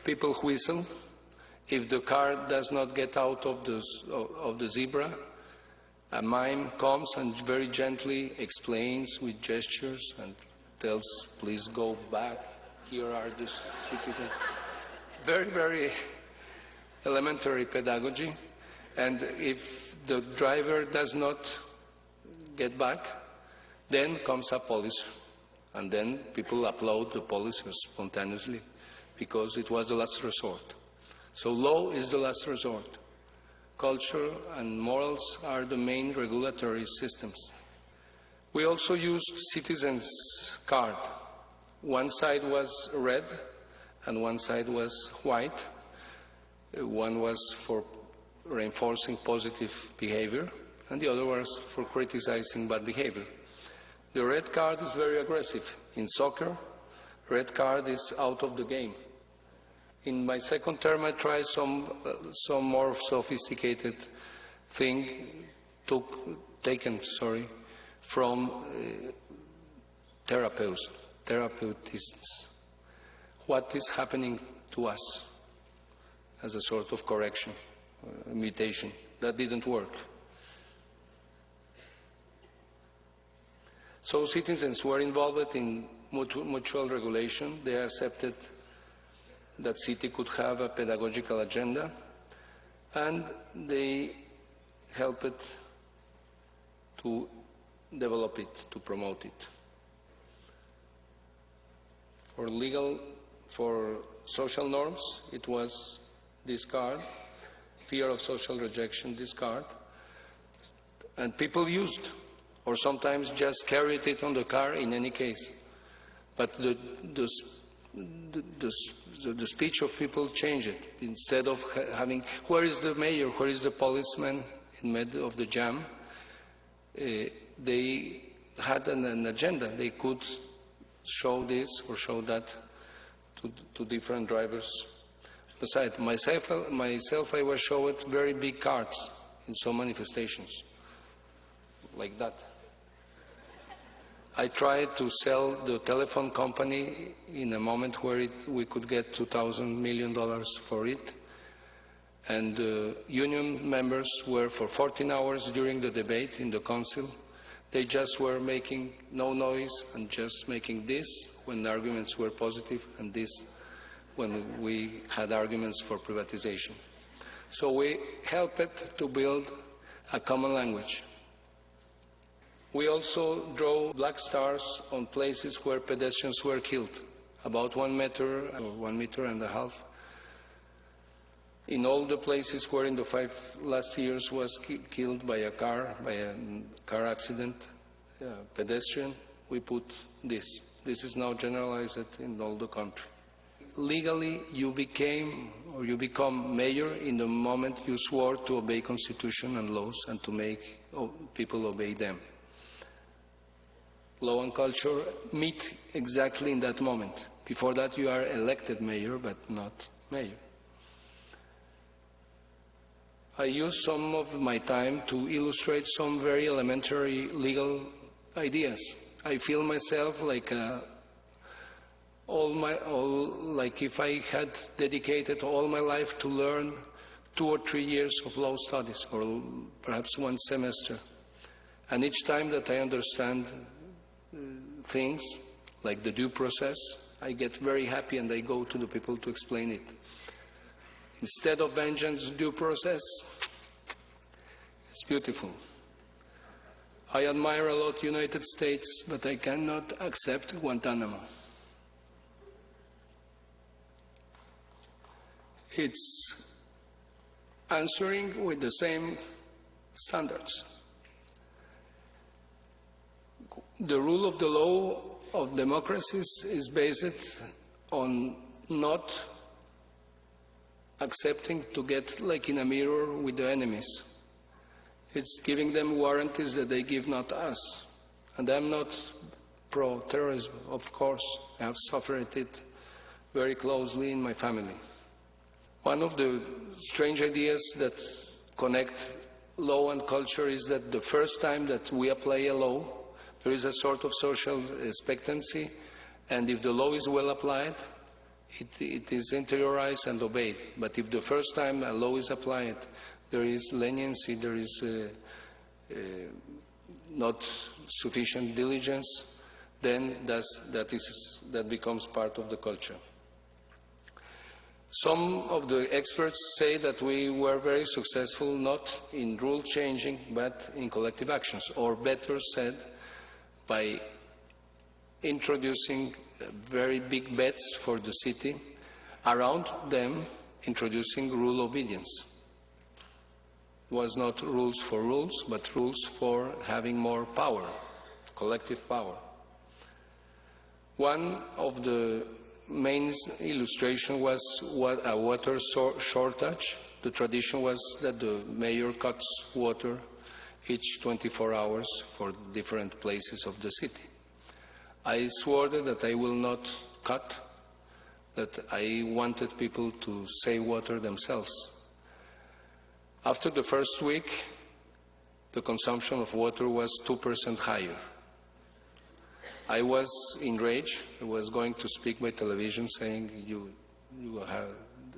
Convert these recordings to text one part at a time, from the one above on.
People whistle. If the car does not get out of the zebra, a mime comes and very gently explains with gestures and tells, please go back, here are the citizens. Very, very elementary pedagogy. And if the driver does not get back, then comes a police. And then people applaud the police spontaneously because it was the last resort. So law is the last resort. Culture and morals are the main regulatory systems. We also used citizens' card. One side was red and one side was white. One was for reinforcing positive behavior and the other was for criticizing bad behavior. The red card is very aggressive. In soccer, red card is out of the game. In my second term, I tried some more sophisticated thing taken from therapists. What is happening to us as a sort of correction, imitation. That didn't work. So citizens were involved in mutual regulation. They accepted that city could have a pedagogical agenda, and they helped to develop it, to promote it. For social norms, it was discard, fear of social rejection, discard, and people used, or sometimes just carried it on the car in any case. But the speech of people changed it. Instead of having, where is the mayor, where is the policeman in the middle of the jam, they had an agenda. They could show this or show that to different drivers. Besides, myself, I was showed very big cards in some manifestations, like that. I tried to sell the telephone company in a moment where we could get $2,000 million for it. And union members were for 14 hours during the debate in the council. They just were making no noise and just making this when the arguments were positive and this when we had arguments for privatization. So we helped to build a common language. We also draw black stars on places where pedestrians were killed, about 1 meter or 1.5 meters. In all the places where in the 5 last years was killed by a car accident, pedestrian, we put this. This is now generalized in all the country. Legally, you become mayor in the moment you swore to obey Constitution and laws and to make people obey them. Law and culture meet exactly in that moment. Before that, you are elected mayor, but not mayor. I use some of my time to illustrate some very elementary legal ideas. I feel myself like like if I had dedicated all my life to learn 2 or 3 years of law studies, or perhaps 1 semester. And each time that I understand things like the due process, I get very happy and I go to the people to explain it. Instead of vengeance, due process. It's beautiful. I admire a lot the United States, but I cannot accept Guantanamo. It's answering with the same standards. The rule of the law of democracies is based on not accepting to get like in a mirror with the enemies. It's giving them warranties that they give not us. And I'm not pro-terrorism, of course. I have suffered it very closely in my family. One of the strange ideas that connect law and culture is that the first time that we apply a law, there is a sort of social expectancy, and if the law is well applied, it is interiorized and obeyed. But if the first time a law is applied, there is leniency, there is not sufficient diligence, then that becomes part of the culture. Some of the experts say that we were very successful not in rule changing but in collective actions, or better said, by introducing very big bets for the city, around them introducing rule obedience. It was not rules for rules, but rules for having more power, collective power. One of the main illustration was a water shortage. The tradition was that the mayor cuts water each 24 hours for different places of the city. I swore that I will not cut, that I wanted people to save water themselves. After the first week, the consumption of water was 2% higher. I was enraged. I was going to speak by television saying,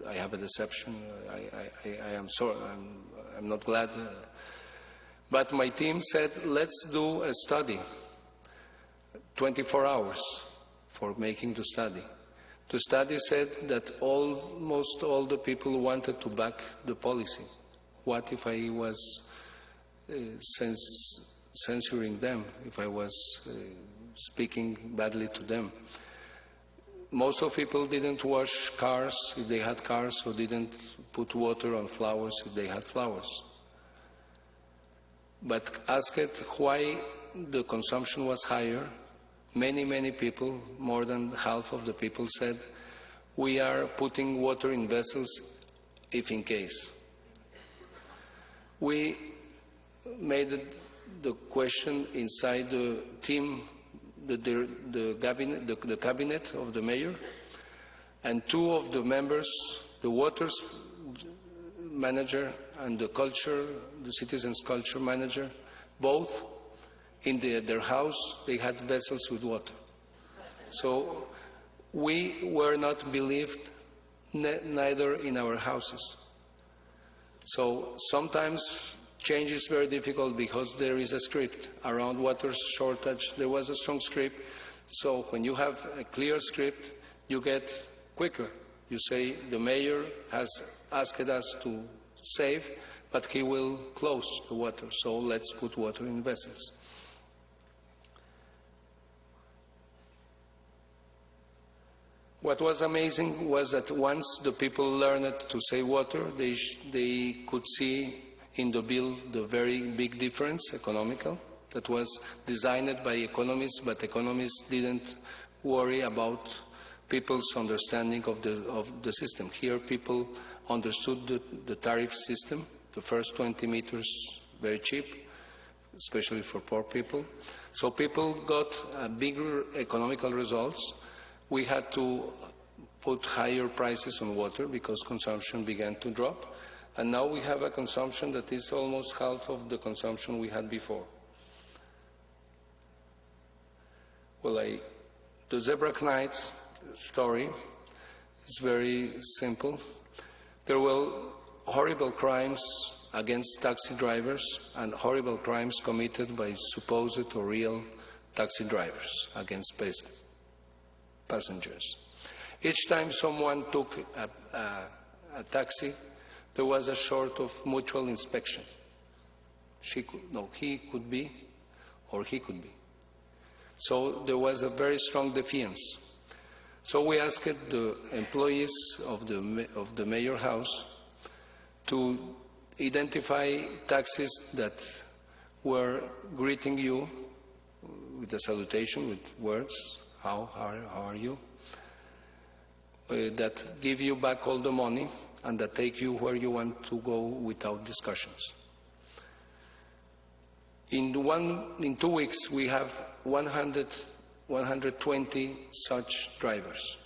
I have a deception, I am sorry, I'm not glad. But my team said, let's do a study, 24 hours for making the study. The study said that almost all the people wanted to back the policy. What if I was censoring them, if I was speaking badly to them? Most of people didn't wash cars if they had cars, or didn't put water on flowers if they had flowers. But asked why the consumption was higher, many people, more than half of the people said, we are putting water in vessels if in case. We made the question inside the team, the cabinet of the mayor, and two of the members, the waters manager and the citizens culture manager, both in their house they had vessels with water. So we were not believed, neither in our houses. So sometimes change is very difficult because there is a script around water shortage. There was a strong script. So when you have a clear script, you get quicker. You say the mayor has asked us to save, but he will close the water. So let's put water in vessels. What was amazing was that once the people learned to save water, they could see in the bill the very big difference, economical, that was designed by economists, but economists didn't worry about people's understanding of the system. Here people understood the tariff system, the first 20 meters very cheap, especially for poor people. So people got bigger economical results. We had to put higher prices on water because consumption began to drop. And now we have a consumption that is almost half of the consumption we had before. Well, the Zebra Night story is very simple. There were horrible crimes against taxi drivers and horrible crimes committed by supposed or real taxi drivers against passengers. Each time someone took a taxi, there was a sort of mutual inspection. He could be, or he could be. So there was a very strong defiance. So we asked the employees of the mayor house to identify taxis that were greeting you with a salutation, with words, how are you? That give you back all the money and that take you where you want to go without discussions. In 2 weeks, we have 120 such drivers.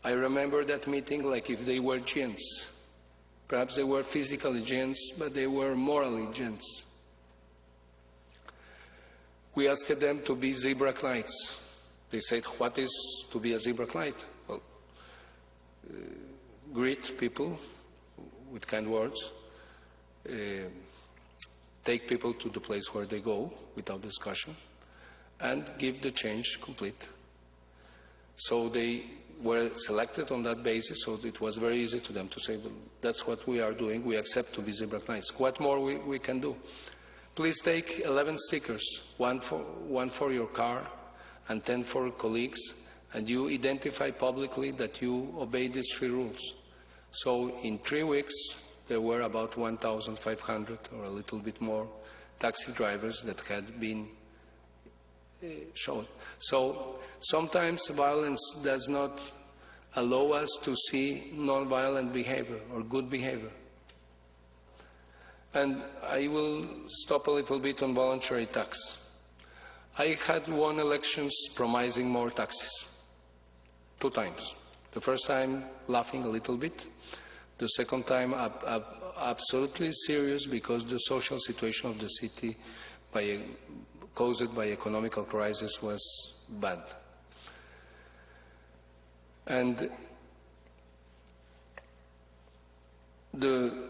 I remember that meeting like if they were giants. Perhaps they were physically giants, but they were morally giants. We asked them to be zebra knights. They said, what is to be a zebra knight? Well, greet people with kind words, take people to the place where they go without discussion, and give the change complete. So they were selected on that basis, so it was very easy to them to say, well, that's what we are doing, we accept to be zebra knights. What more we can do? Please take 11 stickers, one for your car and 10 for colleagues, and you identify publicly that you obey these 3 rules. So in 3 weeks, there were about 1,500 or a little bit more taxi drivers that had been shown. So sometimes violence does not allow us to see non-violent behavior or good behavior. And I will stop a little bit on voluntary tax. I had won elections promising more taxes 2 times. The first time laughing a little bit, the second time absolutely serious because the social situation of the city caused by economical crisis was bad. And the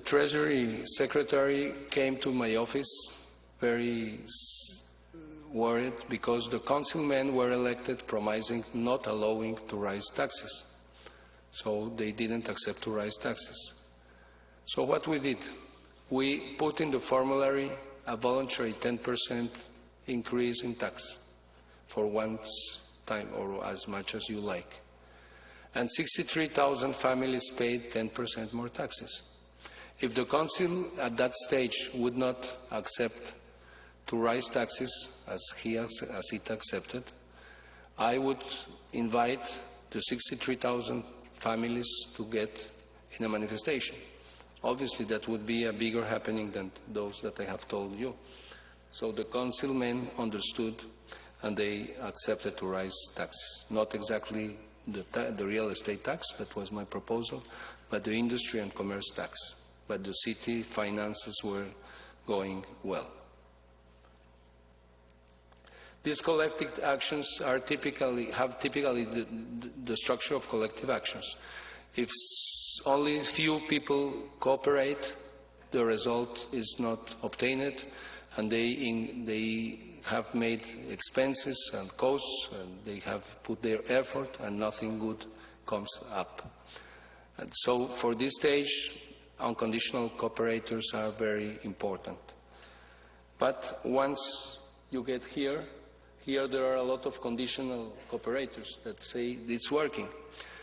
Treasury Secretary came to my office very worried because the councilmen were elected promising not allowing to raise taxes. So they didn't accept to raise taxes. So what we did, we put in the formulary a voluntary 10% increase in tax for one time or as much as you like. And 63,000 families paid 10% more taxes. If the council at that stage would not accept to raise taxes as it accepted, I would invite the 63,000 families to get in a manifestation. Obviously that would be a bigger happening than those that I have told you. So the councilmen understood and they accepted to raise taxes. Not exactly the real estate tax, that was my proposal, but the industry and commerce tax. But the city finances were going well. These collective actions have typically the structure of collective actions. If only few people cooperate, the result is not obtained, and they have made expenses and costs, and they have put their effort, and nothing good comes up. And so for this stage, unconditional cooperators are very important. But once you get here there are a lot of conditional cooperators that say it's working.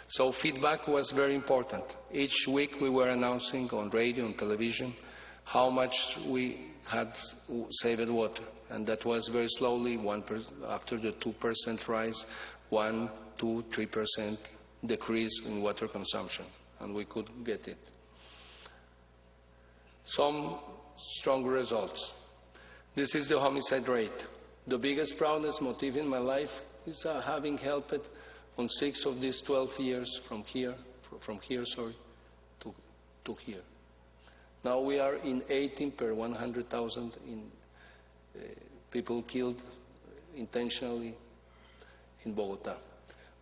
So feedback was very important. Each week we were announcing on radio and television how much we had saved water. And that was very slowly, after the 2% rise, 1%, 2%, 3% decrease in water consumption. And we could get it. Some strong results. This is the homicide rate. The biggest proudest motive in my life is having helped on 6 of these 12 years from here to here. Now we are in 18 per 100,000 in people killed intentionally in Bogota.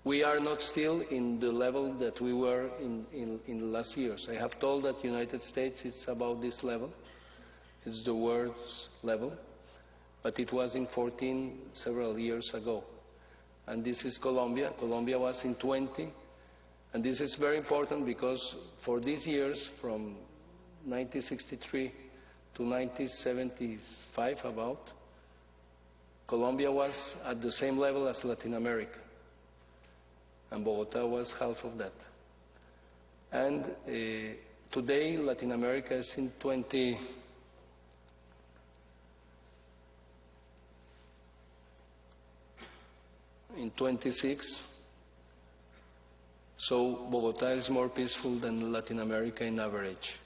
We are not still in the level that we were in the last years. I have told that United States is about this level. It's the world's level. But it was in 14 several years ago. And this is Colombia. Colombia was in 20. And this is very important because for these years, from 1963 to 1975 about, Colombia was at the same level as Latin America. And Bogota was half of that. And today, Latin America is in 26. So Bogota is more peaceful than Latin America in average.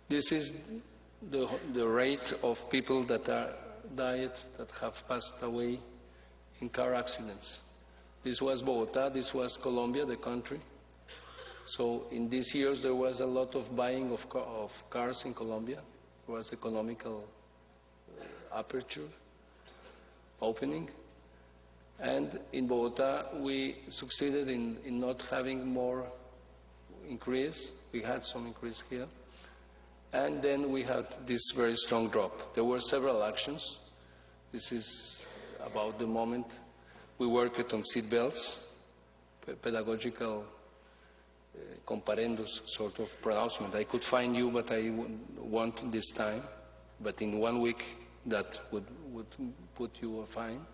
This is the rate of people that died, that have passed away in car accidents. This was Bogota, this was Colombia, the country. So in these years there was a lot of buying of cars in Colombia. There was economical aperture. opening. And in Bogota, we succeeded in not having more increase. We had some increase here. And then we had this very strong drop. There were several actions. This is about the moment we worked on seat belts, pedagogical comparendos sort of pronouncement. I could find you, but I want this time. But in 1 week, that would put you a fine.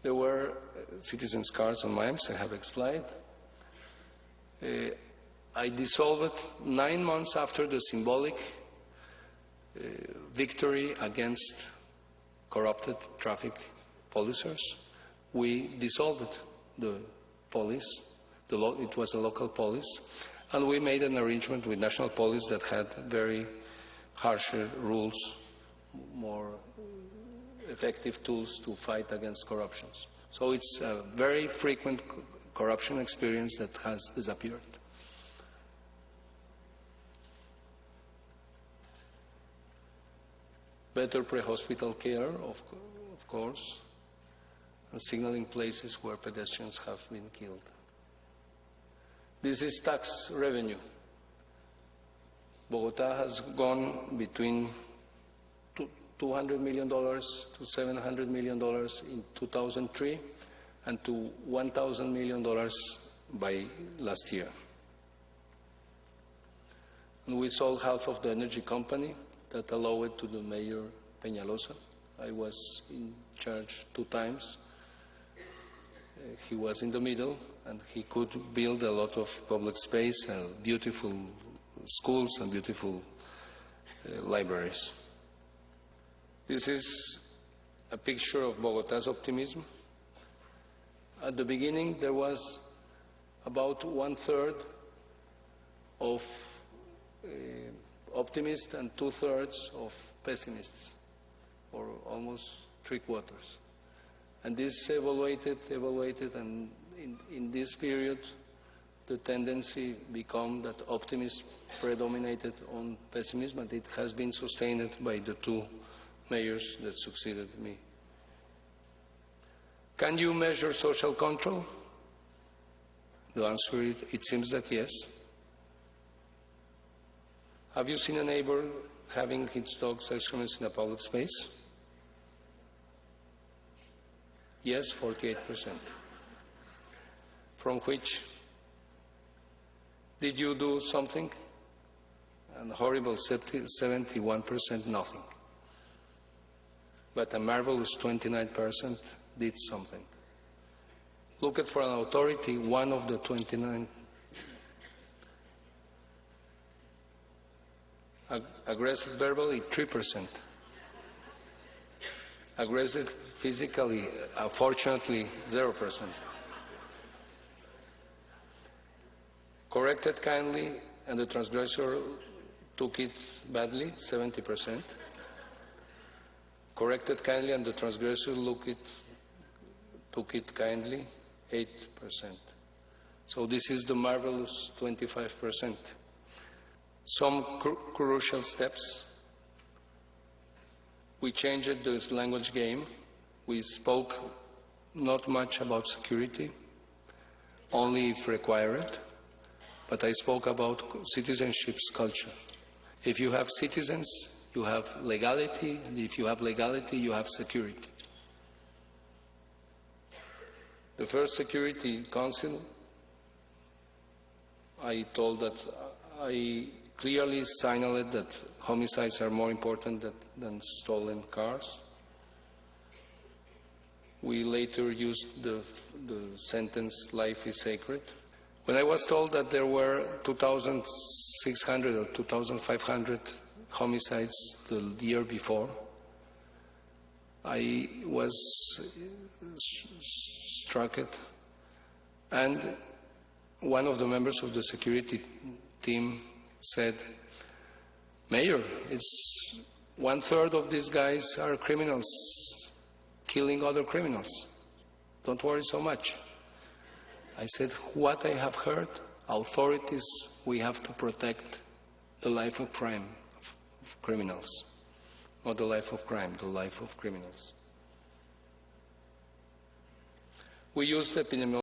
There were citizens' cards and mimes, I have explained. I dissolved it 9 months after the symbolic victory against corrupted traffic policers. We dissolved the police. It was a local police. And we made an arrangement with national police that had very harsher rules, more effective tools to fight against corruptions. So it's a very frequent corruption experience that has disappeared. Better pre-hospital care, of course, and signaling places where pedestrians have been killed. This is tax revenue. Bogota has gone between $200 million to $700 million in 2003 and to $1,000 million by last year. And we sold half of the energy company that allowed to the mayor Peñalosa. I was in charge 2 times. He was in the middle, and he could build a lot of public space, beautiful schools and beautiful libraries. This is a picture of Bogota's optimism. At the beginning, there was about 1/3 of optimists and 2/3 of pessimists, or almost 3/4. And this evaluated, and in this period, the tendency became that optimism predominated on pessimism, and it has been sustained by the 2 mayors that succeeded me. Can you measure social control? The answer is, it seems that yes. Have you seen a neighbor having its dog's excrements in a public space? Yes, 48%. From which did you do something? And horrible 71%, nothing. But a marvelous 29% did something. Look at for an authority, one of the 29. Aggressive verbally, 3%. Aggressive physically, fortunately, 0%. Corrected kindly, and the transgressor took it badly, 70%. Corrected kindly, and the transgressor took it kindly, 8%. So this is the marvelous 25%. Some crucial steps. We changed this language game. We spoke not much about security, only if required, but I spoke about citizenship's culture. If you have citizens, you have legality, and if you have legality, you have security. The first Security Council, I told that I clearly signaled that homicides are more important than stolen cars. We later used the sentence, life is sacred. When I was told that there were 2,600 or 2,500 homicides the year before, I was struck. And one of the members of the security team said, Mayor, it's 1/3 of these guys are criminals, killing other criminals. Don't worry so much. I said, what I have heard, authorities, we have to protect the life of crime, of criminals. Not the life of crime, the life of criminals. We used epidemiological